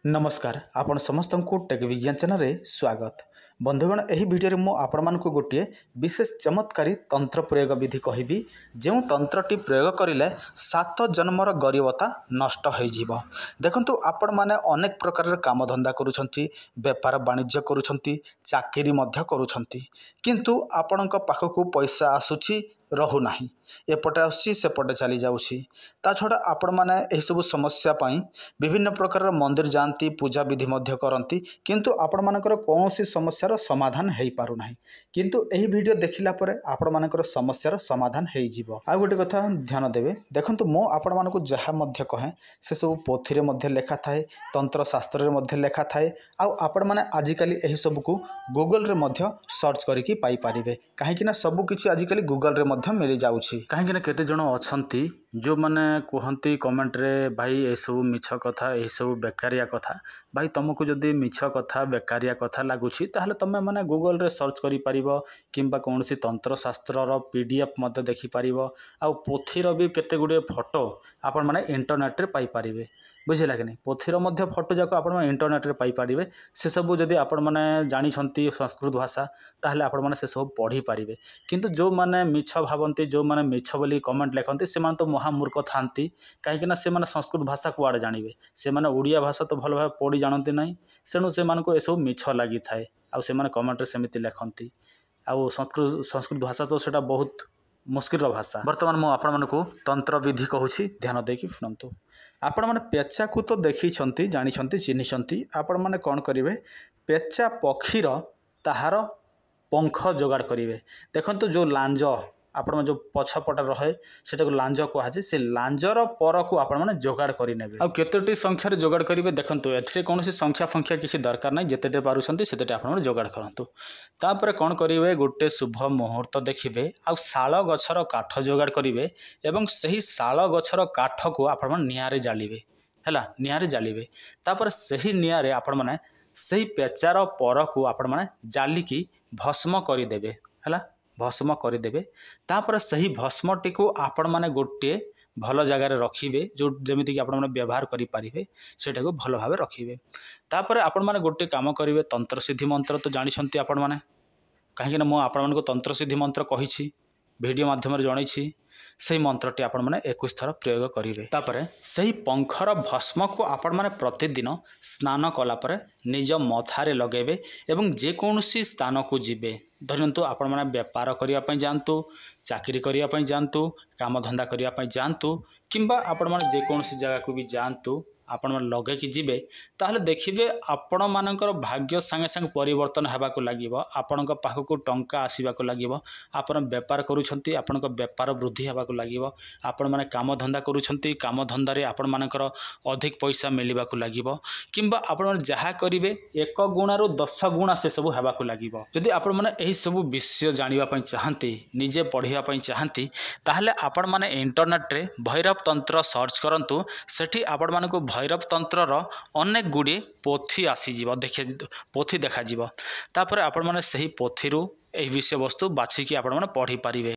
नमस्कार आपण समस्त को टेक विज्ञान चैनल रे स्वागत। बंधुगण एही वीडियो रे मु आपण मानकु गोटे विशेष चमत्कारी तंत्र प्रयोग विधि कहबी जो तंत्रटी प्रयोग करिले 7 जन्मर गरीबता नष्ट हो जिवो। देखंतु आपण माने अनेक प्रकार काम धंदा करूछंती, व्यापार वाणिज्य करूछंती, चाकरी मध्य करूछंती, किंतु आपणक पाखकु पैसा आसुची रहु नाही, एपटे आसुची सेपटे चली जाउची। ता छडा आपण माने एही सब समस्या पई विभिन्न प्रकार मंदिर जाती, पूजा विधि मध्य करती, किंतु आपण मानकर कौनसी समस्यार समाधान हो पारु नाही। किंतु एही वीडियो देखिला परे आपण मानकर समस्यार समाधान हो जिवो। आ गोटे कथा ध्यान देबे, देखंतु मो आपण मानको जहा मध्य कहे से सब पोथी रे मध्य लेखा थाए, तंत्र शास्त्र रे मध्य लेखा थाए। आ आपण माने आजिकाली एही सब को गूगल रे मध्य सर्च करिकि पाई परिबे, काहे कि ना सब किछि आजिकाली गूगल रे मध्य मिल जाउछि। काहे कि ना केते जण अछंती जो माने कहंती कमेंट रे, भाई ए सब मिछ कथा, ए सब बेकारिया कथा, भाई तुमको जदि मिछ कथा बेकारिया कथा लगुच ताहले तुम मैंने गूगल रे सर्च करि परिबो, किंबा कौन सी तंत्र शास्त्र पीडीएफ मत देखि परिबो। आ पोथीर भी केते गुडे फोटो आपण माने इंटरनेट रे पाई परिबे, बुझिला कि नहीं। पोथीर मध्य फोटो जाको आपण माने इंटरनेट रे पाई परिबे। से सब जदि आपण माने जानि छंती संस्कृत भाषा ताहले आपण माने से सब पढ़ी परिबे। किंतु जो माने मिछ भावंती, जो माने मिछ बोली कमेंट लेखंती, से माने तो महामूर्ख थांती, काहे कि ना से माने संस्कृत भाषा कुआडे जानिबे, से माने ओडिया भाषा तो भल भाव पढ़ी जानती नहीं, सेणु से मानको ए सब मिछ लागि थाए। आ से माने कमेंट रे सेमिति लेखंती। आ संस्कृत भाषा तो सेटा बहुत मुश्किल भाषा। वर्तमान मु आपण मानको तंत्र विधि कहूछि, ध्यान देकी सुनंतु। आपण माने पेचा को तो देखी छंती, जानि छंती, चिन्हि छंती। आपण माने कोन करिवे, पेचा पक्षीर ताहार पंख जोगाड़ करिवे। देखंतु जो लांज आपण जो पछपट रहे सेटा को लांज कहुचे, से लांजर पर को आपण माने जोगाड़ करि नेबे। आ केतोटी संख्या रे जोगाड़ करिवे, देखंतु एथरे कोनोसी संख्या फंख्या किसी दरकार नै, जेतेटे पारुछंती सेतेटे आपण माने जोगाड़ करंतु। तापर कोन करिवे, गोटे शुभ मुहूर्त देखिबे, आ शाल गछर काठ जोगाड़ करिवे, एवं सही शाल गछर काठ को आपण माने नियारे जालिबे, हैला नियारे जालिबे। तापर सही नियारे आपण माने सही पेचार पर को आपण माने जालिकी भस्म करि देबे, हैला भस्म करदेवे। तापर सही भस्मटी को आपण माने गोटे भल जगार रखिबे, जो जमिति कि आपण माने व्यवहार करि परिबे, सेटा को भल भाबे रखिबे। तापर आपण माने गोटे काम करिवे, तंत्र सिद्धि मंत्र तो जानि छंती आपण माने, काहे कि ना मो आपण मानको तंत्र सिद्धि मंत्र कहिछि, वीडियो माध्यम रे जणैछि। सही मंत्रटी आपण माने 21 थर प्रयोग करिवे। तापर सही पंखर भस्म को आपण माने प्रतिदिन स्नान कला परे निज मथारे लगेबे, एवं जे कोनोसी स्थान को जिबे, धरंतु आपण माने व्यापार करिया पई जानतु, चाकरी करिया पई जानतु, काम धंदा करिया पई जानतु, किंबा आपण माने जे कोनोसी जगह को भी जानतु, आपण माने लगे कि जिबे, ताहले देखिबे आपण मानकर भाग्य संगे संगे परिवर्तन हेबा को लागिबो। आपणक पाखकु टंका आसीबा को लागिबो। आपण व्यापार करूछंती, आपणक व्यापार वृद्धि हेबा को लागिबो। आपण माने काम धंदा करूछंती, काम धंदा रे आपण मानकर अधिक पैसा मिलिबा को लागिबो। किंबा आपण माने जहा करिवे 1 गुणारो 10 गुणा से सब हेबा को लागिबो। जदि आपण माने एही सब विषय जानिबा पई चाहंती, निजे पढ़िया पई चाहंती, ताहले आपण माने इंटरनेट रे भैरव तंत्र सर्च करंतु। सेठी आपण मानको भैरव तंत्रर अनेक गुड़े पोथी आसीଯିव, देखि पोथी देखाଯିव। तापर आपण माने सही पोथी रु एही विषय वस्तु बाछिकी आपण माने पढ़ी पारिबे।